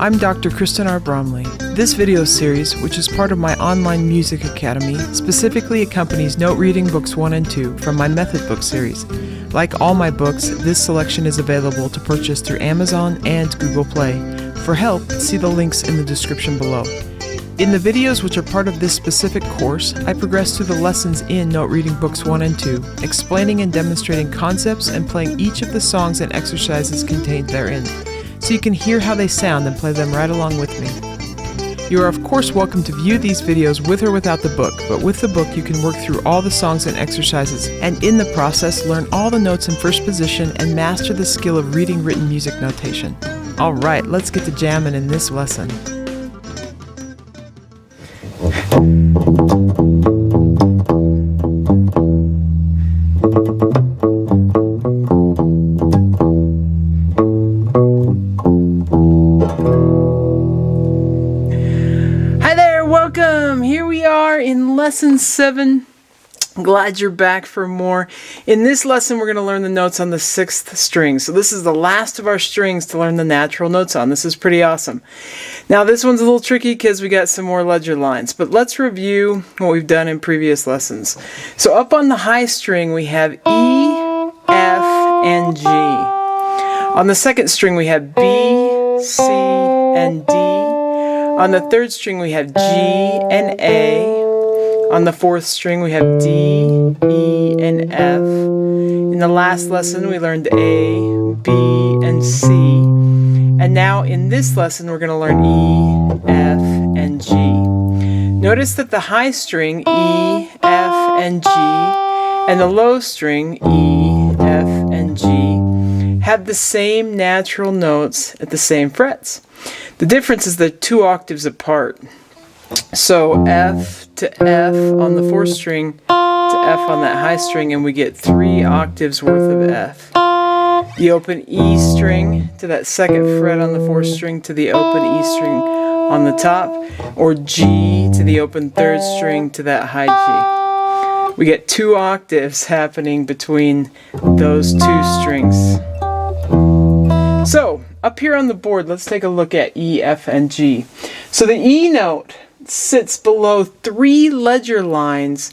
I'm Dr. Kristen R. Bromley. This video series, which is part of my online music academy, specifically accompanies note reading books 1 and 2 from my method book series. Like all my books, this selection is available to purchase through Amazon and Google Play. For help, see the links in the description below. In the videos which are part of this specific course, I progress through the lessons in note reading books 1 and 2, explaining and demonstrating concepts and playing each of the songs and exercises contained therein, so you can hear how they sound and play them right along with me. You are of course welcome to view these videos with or without the book, but with the book you can work through all the songs and exercises, and in the process learn all the notes in first position and master the skill of reading written music notation. Alright, let's get to jamming in this lesson. Hi there, welcome! Here we are in lesson 7. Glad you're back for more. In this lesson we're going to learn the notes on the 6th string. So this is the last of our strings to learn the natural notes on. This is pretty awesome. Now this one's a little tricky because we got some more ledger lines, but let's review what we've done in previous lessons. So up on the high string we have E, F, and G. On the 2nd string we have B, C, and D. On the 3rd string we have G and A. On the 4th string we have D, E, and F. In the last lesson we learned A, B, and C. And now in this lesson we're going to learn E, F, and G. Notice that the high string E, F, and G and the low string E, F, and G have the same natural notes at the same frets. The difference is they're 2 octaves apart. So F to F on the 4th string to F on that high string, and we get 3 octaves worth of F. The open E string to that 2nd fret on the 4th string to the open E string on the top, or G to the open 3rd string to that high G. We get 2 octaves happening between those 2 strings. So up here on the board, let's take a look at E, F, and G. So the E note sits below 3 ledger lines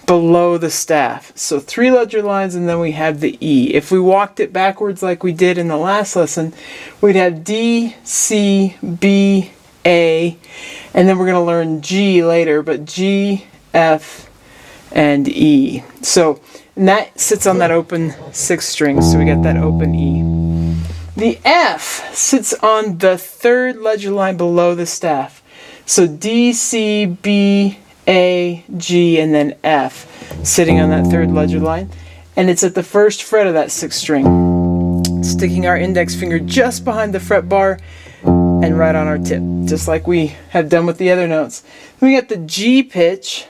below the staff. So 3 ledger lines, and then we have the E. If we walked it backwards like we did in the last lesson, we'd have D, C, B, A, and then we're going to learn G later, but G, F, and E. So and that sits on that open 6th string, so we got that open E. The F sits on the 3rd ledger line below the staff. So D, C, B, A, G, and then F sitting on that 3rd ledger line. And it's at the 1st fret of that 6th string. Sticking our index finger just behind the fret bar and right on our tip, just like we have done with the other notes. Then we got the G pitch.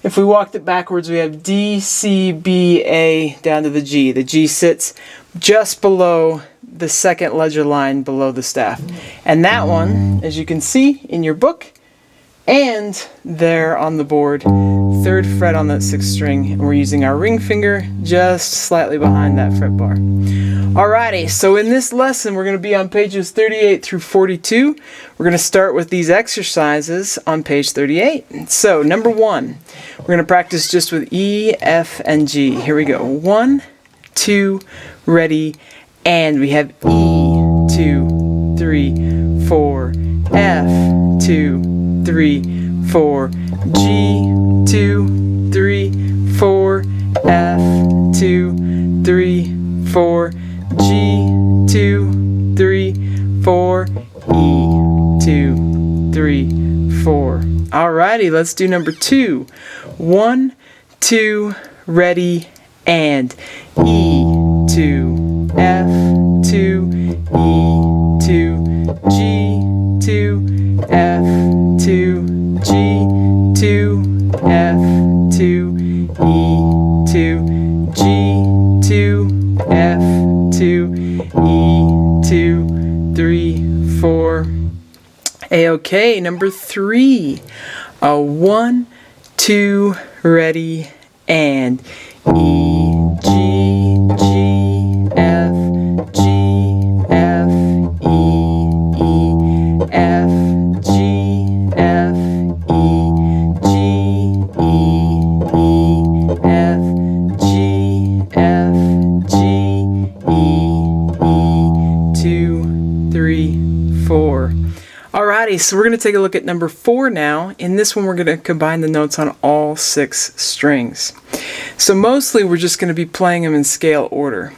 If we walked it backwards, we have D, C, B, A down to the G. The G sits just below the 2nd ledger line below the staff. And that one, as you can see in your book and there on the board, 3rd fret on that 6th string, and we're using our ring finger just slightly behind that fret bar. Alrighty, so in this lesson we're going to be on pages 38 through 42. We're going to start with these exercises on page 38. So number 1, we're going to practice just with E, F, and G. Here we go. 1, 2, ready, and we have E, 2, 3, 4, F, 2, 3, 4, G, 2, 3, 4, F, 2, 3, 4, G, 2, 3, 4, E, 2, 3, 4. Alrighty, let's do number 2. 1, 2, ready, and E, 2, F, 2, E, 2, G, 2, F, 2, G, 2, F, 2, E, 2, G, 2, F, 2, E, 2, 3, 4. A-okay, number 3. 1, 2, ready, and E, G, G, F, G, F, E, E, 2, 3, 4. Alrighty, so we're going to take a look at number 4 now. In this one, we're going to combine the notes on all 6 strings. So mostly we're just going to be playing them in scale order.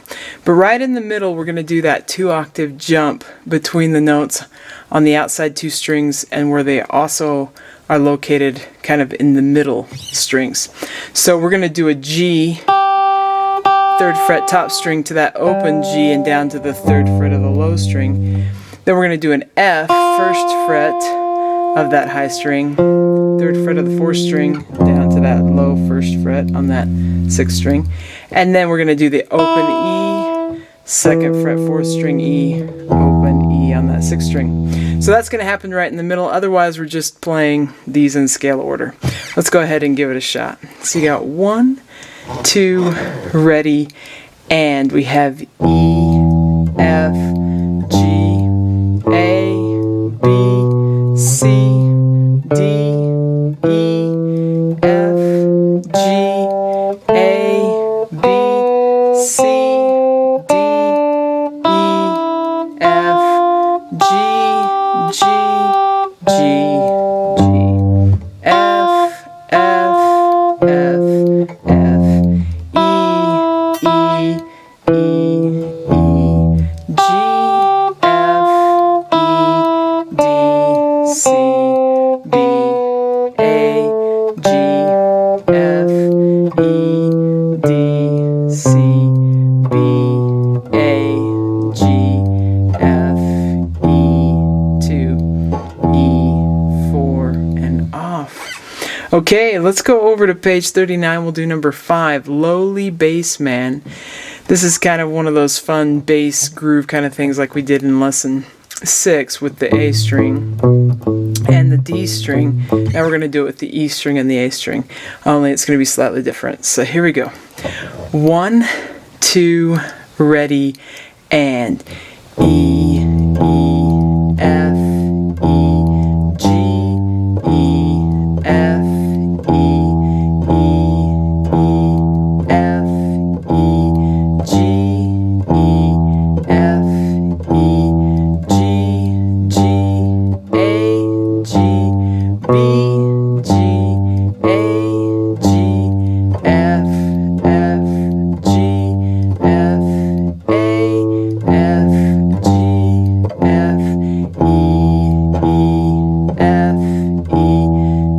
But right in the middle, we're going to do that 2-octave jump between the notes on the outside 2 strings and where they also are located kind of in the middle strings. So we're going to do a G, 3rd fret top string to that open G and down to the 3rd fret of the low string. Then we're going to do an F, 1st fret of that high string, 3rd fret of the 4th string, down to that low 1st fret on that 6th string. And then we're going to do the open E, 2nd fret 4th string E, open E on that 6th string. So that's going to happen right in the middle. Otherwise, we're just playing these in scale order. Let's go ahead and give it a shot. So you got 1, 2, ready, and we have E, F, G, A, B, C, D, E, F, G, A, B, C, D, E, F, G, G, G, G, F, F, F, F, E, E, E, E, G, C, B, A, G, F, E, D, C, B, A, G, F, E, 2, E, 4, and off. Okay, let's go over to page 39. We'll do number 5, Lowly Bass Man. This is kind of one of those fun bass groove kind of things like we did in lesson 6 with the A string and the D string. Now we're going to do it with the E string and the A string, only it's going to be slightly different. So here we go. 1, 2, ready, and E, E, F, E, G, E, F, E, E, E, F, E, G, E, F, E, G, G, A, G, B, G, A, G, F, F, G, F, A, F, G, F, E, E, F, E,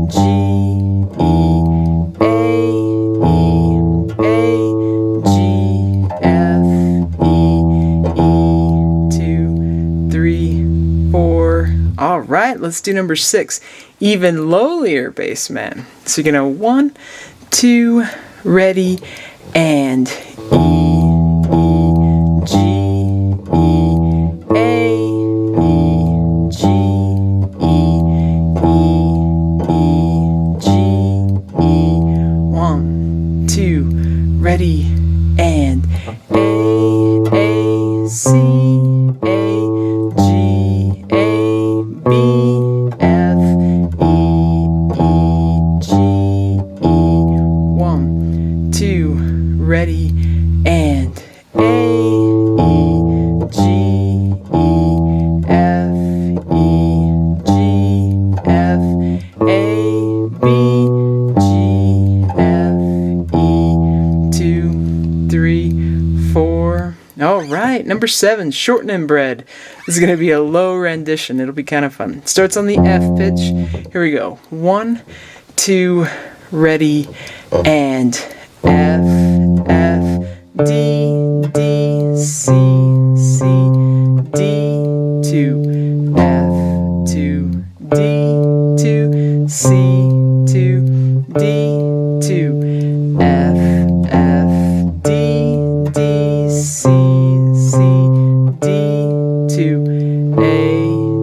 G, E, A, E, A, G, F, E, E, 2, 3, 4. All right, let's do number 6, Even Lowlier Bass Man. So you're going to 1, 2, ready, and E, E, G, E, A, E, G, E, E, E, G, E, 1, 2, ready, and A, C, A, G, A, B, F, E, E, G, E, 1, 2, ready, and A, E, G, E, F, E, G, F, A, B, G, F, E, 2, 3, 4. All right, number 7, Shortening Bread. This is going to be a low rendition. It'll be kind of fun. It starts on the F pitch. Here we go. 1, 2, ready, and F, F, D, D, C, C, D, 2, F, 2, D, 2, C, 2, D, 2, F, F, D, D, C, C, D, 2, A,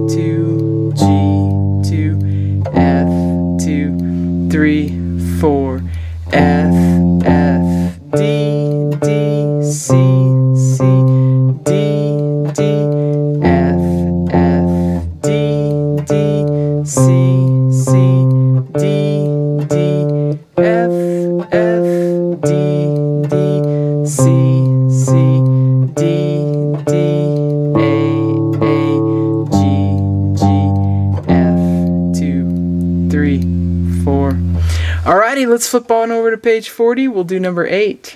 2, G, 2, F, 2, 3, 4, F, F, D, D, C, C, D, D, F, F, Alrighty, let's flip on over to page 40. We'll do number 8.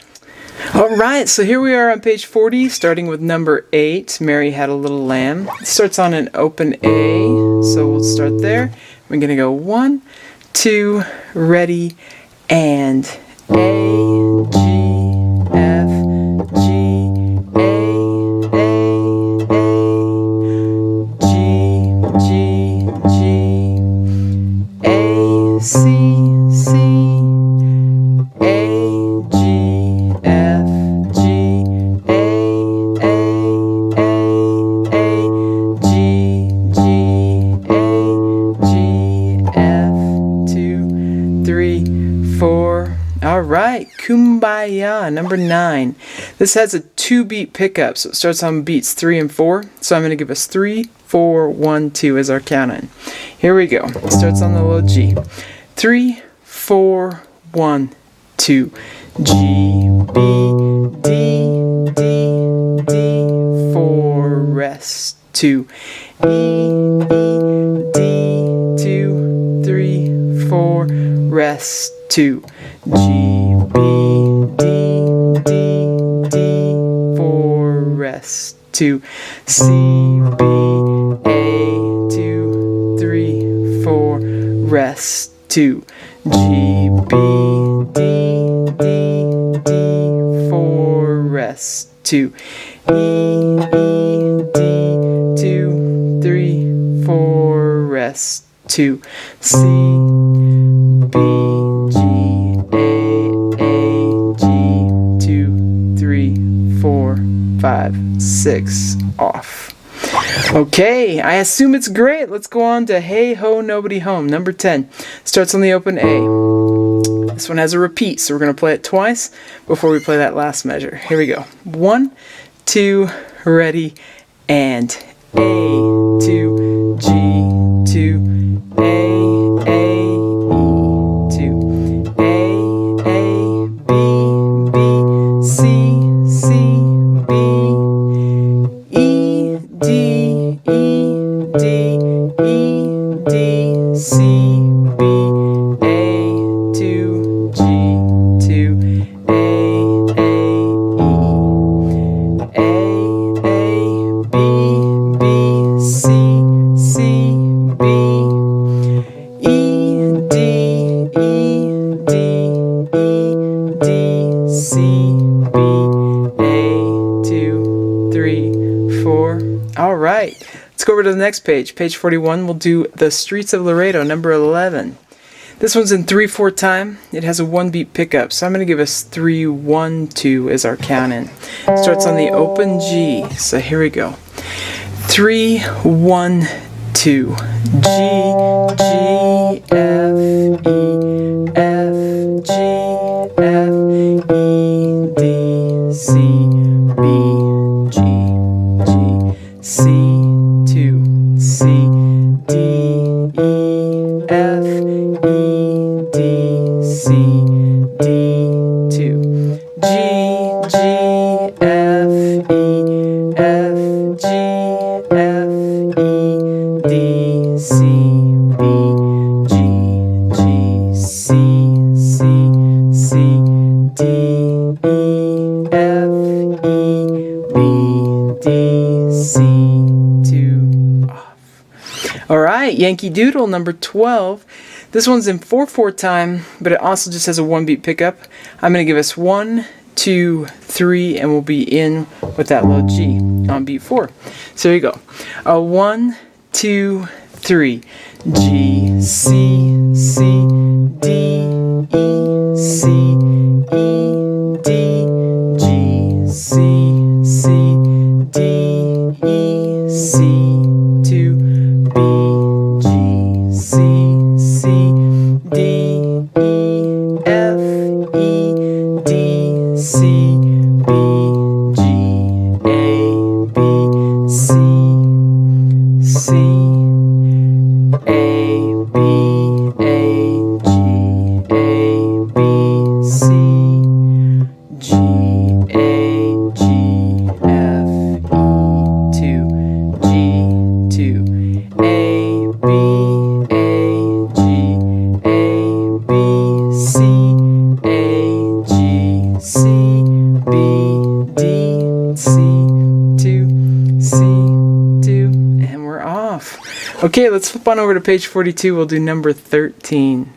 Alright, so here we are on page 40, starting with number 8. Mary Had a Little Lamb. It starts on an open A, so we'll start there. We're going to go 1, 2, ready, and A, G, F, G, A, G, G, A, C, C, A, G, F, G, A, G, G, A, G, F, 2, 3, 4. All right, Kumbaya, number 9. This has a 2-beat pickup, so it starts on beats 3 and 4. So I'm going to give us 3, 4, 1, 2 as our count-in. Here we go. It starts on the low G. 3, 4, 1, 2. G, B, D, D, D, 4, rest, 2. E, E, D, 2, 3, 4, rest, 2. G, B, D, D, D, 4, rest, 2. C, B, A, 2, 3, 4, rest, 2. G, B, D, D, D, 4, rest, 2. E, E, D, 2, 3, 4, rest, 2. C, B, G, A, G, 2, 3, 4, 5, 6, off. Okay, I assume it's great. Let's go on to Hey Ho Nobody Home, number 10. Starts on the open A. This one has a repeat, so we're going to play it twice before we play that last measure. Here we go. 1, 2, ready, and A, 2, G, 2, A, E, 2, A, B, B, C, C, B, E, D, E, D, E, D, C, B, A, 2, G, 2, A, B, B, C, C, B, E, D, E, D, E, D, C, B, A, 2, 3, 4. All right, let's go over to the next page. Page 41, we'll do The Streets of Laredo, number 11. This one's in 3/4 time. It has a 1-beat pickup, so I'm going to give us 3, 1, 2 as our count-in. It starts on the open G, so here we go. 3, 1, 2. G, G, F, E, F, G, F, E, D, C, B, G, G, C, 2, C, D, E, F, E, D, C, D, 2. G, G, F, E, F, G, F, E, D, C, B, G, G, C, C, C, D, E, F, E, B, D, C, 2, off. All right, Yankee Doodle, number 12. This one's in 4/4 time, but it also just has a 1-beat pickup. I'm going to give us 1, 2, 3, and we'll be in with that low G on beat 4. So here you go. 1, 2, 3. G, C, C, D, E, C, E, D, G, C, C, D, E, C, 2, B, G, C, C, D, E, F, E, D, C, B, G, A, B, C, C, A, B, A, G, A, B, C, G, A, G, F, E, 2, G, 2, A, B, A, G, A, B, C, Okay, let's flip on over to page 42. We'll do number 13.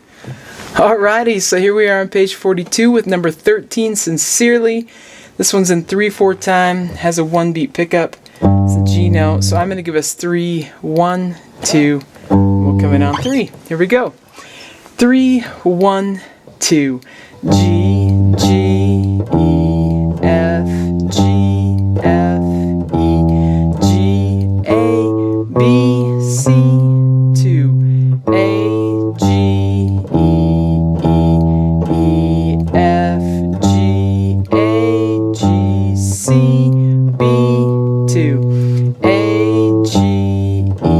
Alrighty, so here we are on page 42 with number 13, Sincerely. This one's in 3/4 time, has a 1-beat pickup. It's a G note, so I'm going to give us 3, 1, 2. We'll come in on 3. Here we go. 3, 1, 2. G, G, E, F, G, F, E, G, A, B, C, 2. A, G, E, F, G, A, G, C, B, 2. A, G, E,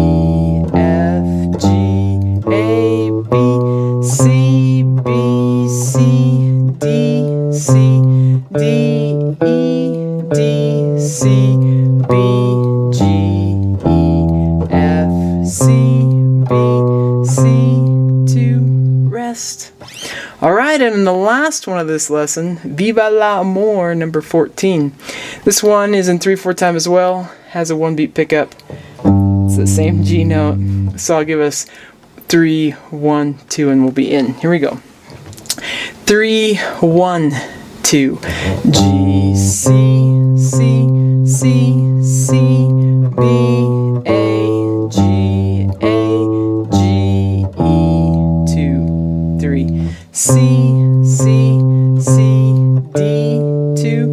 F, G, A, B, C, B, C, D, C, D, E, D, C, B, G, E, F, C, B, C, 2, rest. Alright, and in the last one of this lesson, Viva l'Amour, number 14. This one is in 3/4 time as well, has a 1-beat pickup. It's the same G note, so I'll give us 3, 1, 2, and we'll be in. Here we go. 3, 1, 2. G, C, C, C, C, B, A, G, A, G, E, 2, 3. C, C, C, D, 2,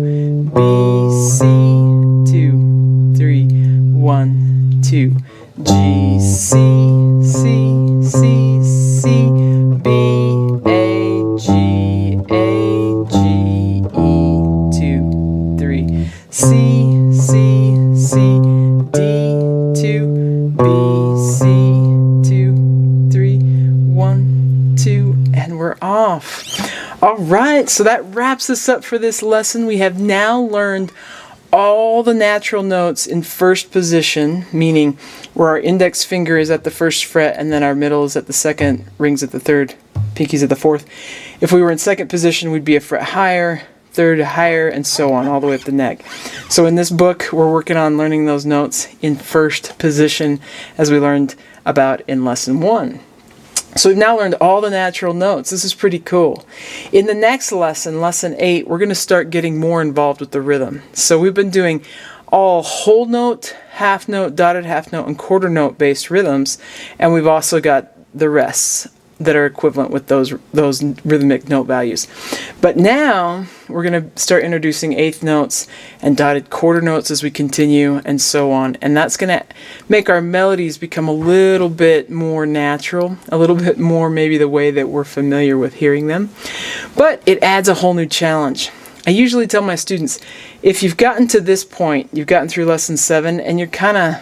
B, C, 2, 3, 1, 2. G, C, C, C, C, B, A, G, A, G, E, 2, 3. C, C, C, D, 2, B, C, 2, 3, 1, 2, and we're off. Alright, so that wraps us up for this lesson. We have now learned all the natural notes in first position, meaning where our index finger is at the first fret and then our middle is at the second, rings at the third, pinkies at the fourth. If we were in second position, we'd be a fret higher, third higher, and so on, all the way up the neck. So in this book, we're working on learning those notes in first position as we learned about in lesson 1. So we've now learned all the natural notes. This is pretty cool. In the next lesson, lesson 8, we're going to start getting more involved with the rhythm. So we've been doing all whole note, half note, dotted half note, and quarter note based rhythms, and we've also got the rests that are equivalent with those rhythmic note values. But now we're going to start introducing eighth notes and dotted quarter notes as we continue, and so on. And that's going to make our melodies become a little bit more natural, a little bit more maybe the way that we're familiar with hearing them. But it adds a whole new challenge. I usually tell my students, if you've gotten to this point, you've gotten through lesson 7, and you're kind of,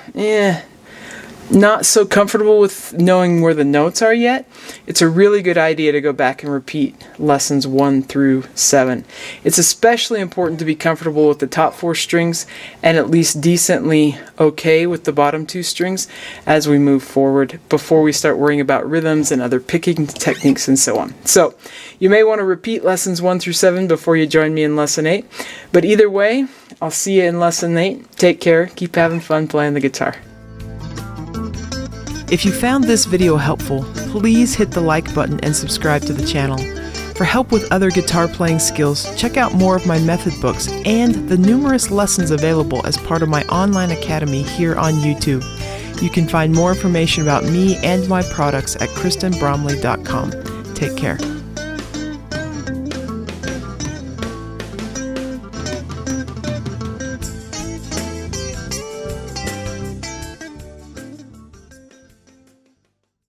not so comfortable with knowing where the notes are yet, it's a really good idea to go back and repeat lessons 1 through 7. It's especially important to be comfortable with the top 4 strings and at least decently okay with the bottom 2 strings as we move forward before we start worrying about rhythms and other picking techniques and so on. So you may want to repeat lessons 1 through 7 before you join me in lesson 8, but either way, I'll see you in lesson 8. Take care, keep having fun playing the guitar. If you found this video helpful, please hit the like button and subscribe to the channel. For help with other guitar playing skills, check out more of my method books and the numerous lessons available as part of my online academy here on YouTube. You can find more information about me and my products at kristenbromley.com. Take care.